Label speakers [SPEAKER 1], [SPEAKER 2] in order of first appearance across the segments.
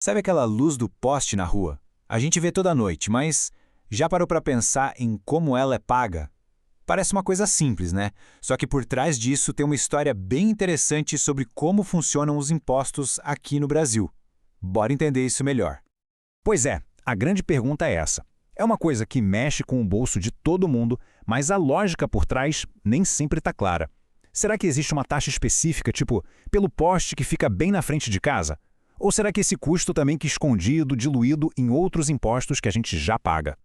[SPEAKER 1] Sabe aquela luz do poste na rua? A gente vê toda noite, mas já parou para pensar em como ela é paga? Parece uma coisa simples, né? Só que por trás disso tem uma história bem interessante sobre como funcionam os impostos aqui no Brasil. Bora entender isso melhor.
[SPEAKER 2] Pois é, a grande pergunta é essa. É uma coisa que mexe com o bolso de todo mundo, mas a lógica por trás nem sempre está clara. Será que existe uma taxa específica, tipo, pelo poste que fica bem na frente de casa? Ou será que esse custo também que escondido, diluído em outros impostos que a gente já paga?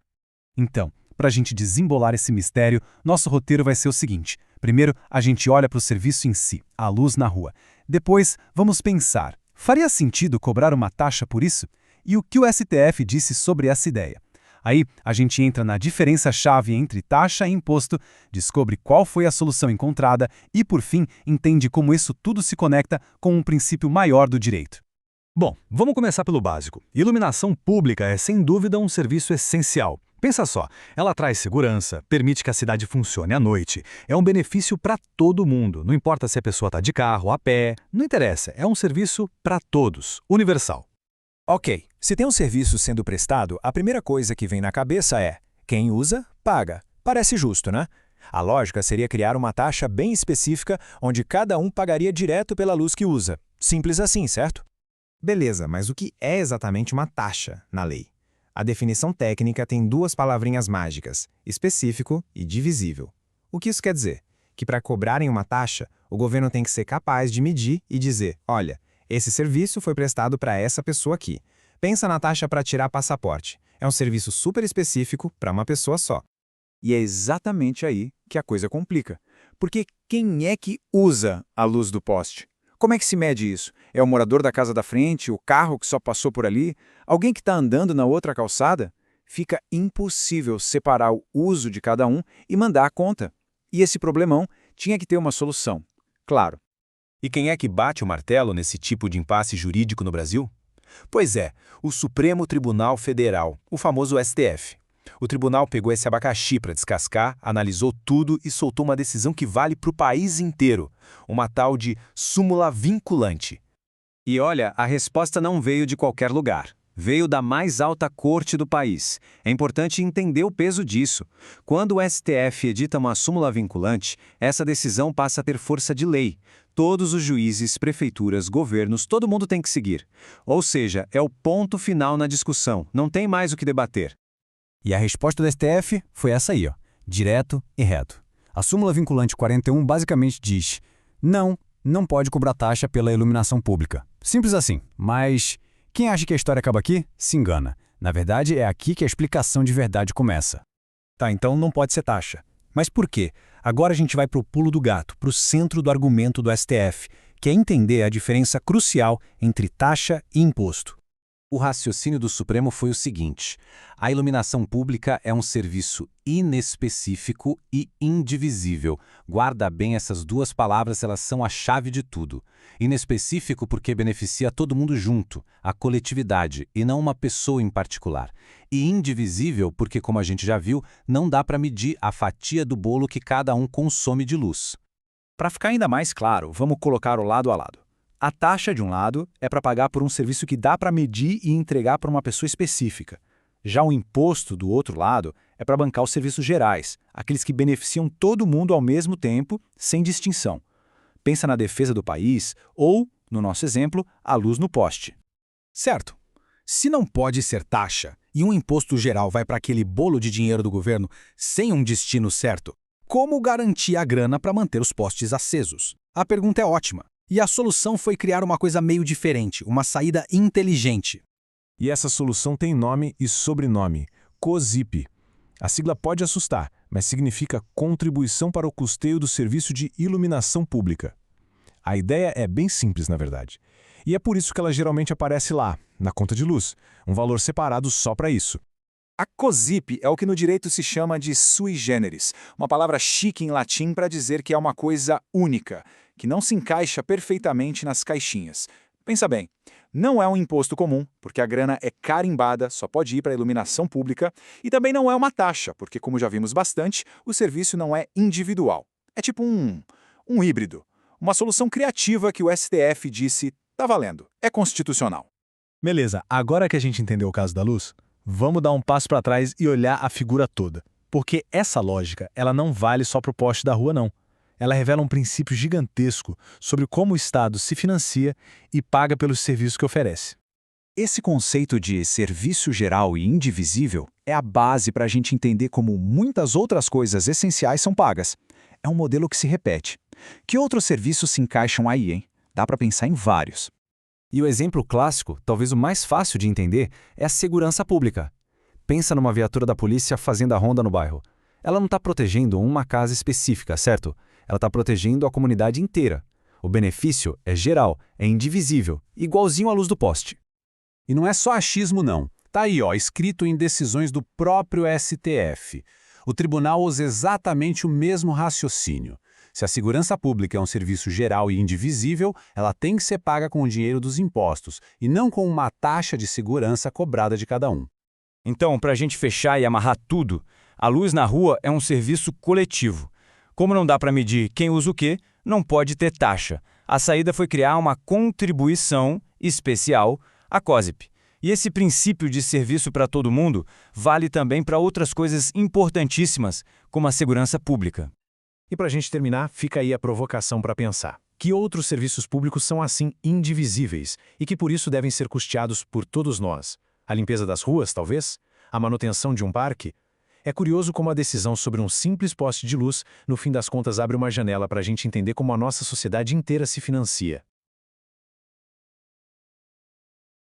[SPEAKER 3] Então, para a gente desembolar esse mistério, nosso roteiro vai ser o seguinte. Primeiro, a gente olha para o serviço em si, a luz na rua. Depois, vamos pensar, faria sentido cobrar uma taxa por isso? E o que o STF disse sobre essa ideia? Aí, a gente entra na diferença-chave entre taxa e imposto, descobre qual foi a solução encontrada e, por fim, entende como isso tudo se conecta com um princípio maior do direito.
[SPEAKER 4] Bom, vamos começar pelo básico. Iluminação pública é, sem dúvida, um serviço essencial. Pensa só, ela traz segurança, permite que a cidade funcione à noite. É um benefício para todo mundo, não importa se a pessoa está de carro, a pé, não interessa, é um serviço para todos, universal.
[SPEAKER 1] Ok, se tem um serviço sendo prestado, a primeira coisa que vem na cabeça é: quem usa, paga. Parece justo, né? A lógica seria criar uma taxa bem específica onde cada um pagaria direto pela luz que usa. Simples assim, certo?
[SPEAKER 5] Beleza, mas o que é exatamente uma taxa na lei? A definição técnica tem duas palavrinhas mágicas, específico e divisível. O que isso quer dizer? Que para cobrarem uma taxa, o governo tem que ser capaz de medir e dizer, olha, esse serviço foi prestado para essa pessoa aqui. Pensa na taxa para tirar passaporte. É um serviço super específico para uma pessoa só.
[SPEAKER 2] E é exatamente aí que a coisa complica. Porque quem é que usa a luz do poste? Como é que se mede isso? É o morador da casa da frente, o carro que só passou por ali? Alguém que está andando na outra calçada? Fica impossível separar o uso de cada um e mandar a conta. E esse problemão tinha que ter uma solução. Claro.
[SPEAKER 6] E quem é que bate o martelo nesse tipo de impasse jurídico no Brasil? Pois é, o Supremo Tribunal Federal, o famoso STF. O tribunal pegou esse abacaxi para descascar, analisou tudo e soltou uma decisão que vale para o país inteiro, uma tal de súmula vinculante.
[SPEAKER 7] E olha, a resposta não veio de qualquer lugar. Veio da mais alta corte do país. É importante entender o peso disso. Quando o STF edita uma súmula vinculante, essa decisão passa a ter força de lei. Todos os juízes, prefeituras, governos, todo mundo tem que seguir. Ou seja, é o ponto final na discussão, não tem mais o que debater.
[SPEAKER 3] E a resposta do STF foi essa aí, ó, direto e reto. A súmula vinculante 41 basicamente diz: não pode cobrar taxa pela iluminação pública. Simples assim, mas quem acha que a história acaba aqui, se engana. Na verdade, é aqui que a explicação de verdade começa.
[SPEAKER 4] Tá, então não pode ser taxa. Mas por quê? Agora a gente vai para o pulo do gato, para o centro do argumento do STF, que é entender a diferença crucial entre taxa e imposto.
[SPEAKER 6] O raciocínio do Supremo foi o seguinte: a iluminação pública é um serviço inespecífico e indivisível. Guarda bem essas duas palavras, elas são a chave de tudo. Inespecífico porque beneficia todo mundo junto, a coletividade, e não uma pessoa em particular. E indivisível porque, como a gente já viu, não dá para medir a fatia do bolo que cada um consome de luz.
[SPEAKER 2] Para ficar ainda mais claro, vamos colocar o lado a lado. A taxa, de um lado, é para pagar por um serviço que dá para medir e entregar para uma pessoa específica. Já o imposto, do outro lado, é para bancar os serviços gerais, aqueles que beneficiam todo mundo ao mesmo tempo, sem distinção. Pensa na defesa do país ou, no nosso exemplo, a luz no poste.
[SPEAKER 4] Certo. Se não pode ser taxa e um imposto geral vai para aquele bolo de dinheiro do governo sem um destino certo, como garantir a grana para manter os postes acesos? A pergunta é ótima. E a solução foi criar uma coisa meio diferente, uma saída inteligente.
[SPEAKER 8] E essa solução tem nome e sobrenome, COSIP. A sigla pode assustar, mas significa Contribuição para o Custeio do Serviço de Iluminação Pública. A ideia é bem simples, na verdade. E é por isso que ela geralmente aparece lá, na conta de luz, um valor separado só para isso.
[SPEAKER 2] A COSIP é o que no direito se chama de sui generis, uma palavra chique em latim para dizer que é uma coisa única, que não se encaixa perfeitamente nas caixinhas. Pensa bem, não é um imposto comum, porque a grana é carimbada, só pode ir para a iluminação pública, e também não é uma taxa, porque, como já vimos bastante, o serviço não é individual. É tipo um híbrido, uma solução criativa que o STF disse, tá valendo, é constitucional.
[SPEAKER 3] Beleza, agora que a gente entendeu o caso da luz, vamos dar um passo para trás e olhar a figura toda. Porque essa lógica, ela não vale só para o poste da rua, não. Ela revela um princípio gigantesco sobre como o Estado se financia e paga pelos serviços que oferece.
[SPEAKER 2] Esse conceito de serviço geral e indivisível é a base para a gente entender como muitas outras coisas essenciais são pagas. É um modelo que se repete. Que outros serviços se encaixam aí, hein? Dá para pensar em vários.
[SPEAKER 6] E o exemplo clássico, talvez o mais fácil de entender, é a segurança pública. Pensa numa viatura da polícia fazendo a ronda no bairro. Ela não está protegendo uma casa específica, certo? Ela está protegendo a comunidade inteira. O benefício é geral, é indivisível, igualzinho à luz do poste.
[SPEAKER 8] E não é só achismo, não. Tá aí, ó, escrito em decisões do próprio STF. O tribunal usa exatamente o mesmo raciocínio. Se a segurança pública é um serviço geral e indivisível, ela tem que ser paga com o dinheiro dos impostos, e não com uma taxa de segurança cobrada de cada um.
[SPEAKER 9] Então, para a gente fechar e amarrar tudo, a luz na rua é um serviço coletivo. Como não dá para medir quem usa o quê, não pode ter taxa. A saída foi criar uma contribuição especial, a COSIP. E esse princípio de serviço para todo mundo vale também para outras coisas importantíssimas, como a segurança pública.
[SPEAKER 3] E para a gente terminar, fica aí a provocação para pensar. Que outros serviços públicos são assim indivisíveis e que por isso devem ser custeados por todos nós? A limpeza das ruas, talvez? A manutenção de um parque? É curioso como a decisão sobre um simples poste de luz, no fim das contas, abre uma janela para a gente entender como a nossa sociedade inteira se financia.